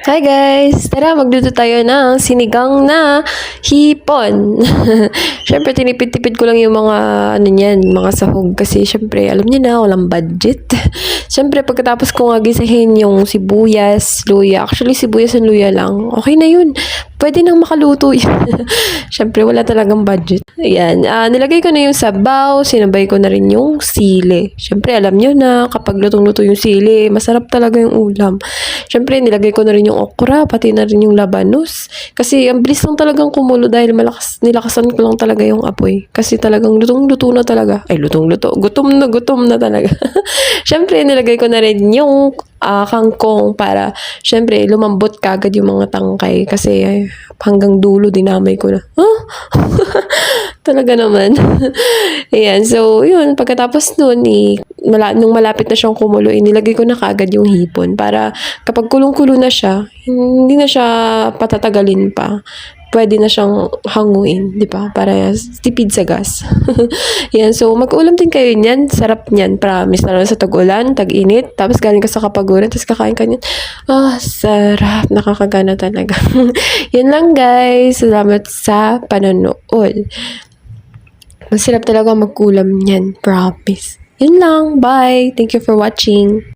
Hi guys! Tara, magluto tayo ng sinigang na hipon. Syempre, tinipid-tipid ko lang yung mga, ano niyan, mga sahog. Kasi syempre, alam niyo na, walang budget. Syempre, pagkatapos ko nga gisahin yung sibuyas, luya. Actually, sibuyas and luya lang. Okay na yun. Pwede nang makaluto yun. Syempre, wala talagang budget. Ayan, nilagay ko na yung sabaw, sinabay ko na rin yung sili. Syempre, alam niyo na, kapag lutong-luto yung sili, masarap talaga yung ulam. Syempre, nilagay ko na rin yung okra, pati na rin yung labanos. Kasi ang bilis lang talagang kumulo dahil nilakasan ko lang talaga yung apoy. Kasi talagang lutong-luto na talaga. Ay, lutong-luto. Gutom na talaga. Syempre, nilagay ko na rin yung kangkong para syempre lumambot kagad yung mga tangkay. Kasi hanggang dulo dinamay ko na. Huh? Talaga naman. Ayan. So, yun. Pagkatapos nun, nung malapit na siyang kumulo, nilagay ko na kagad yung hipon para kapag kulong-kulo na siya, hindi na siya patatagalin pa. Pwede na siyang hanguin, di ba? Para tipid sa gas. Yan. So, mag-ulam din kayo niyan. Sarap niyan. Promise. Lalo sa tag-ulan, tag-init. Tapos galing ka sa kapaguran, tapos kakain ka niyan. Sarap. Nakakagana talaga. Yan lang, guys. Salamat sa panonood. Masarap talaga mag-ulam niyan. Promise. Yun lang. Bye. Thank you for watching.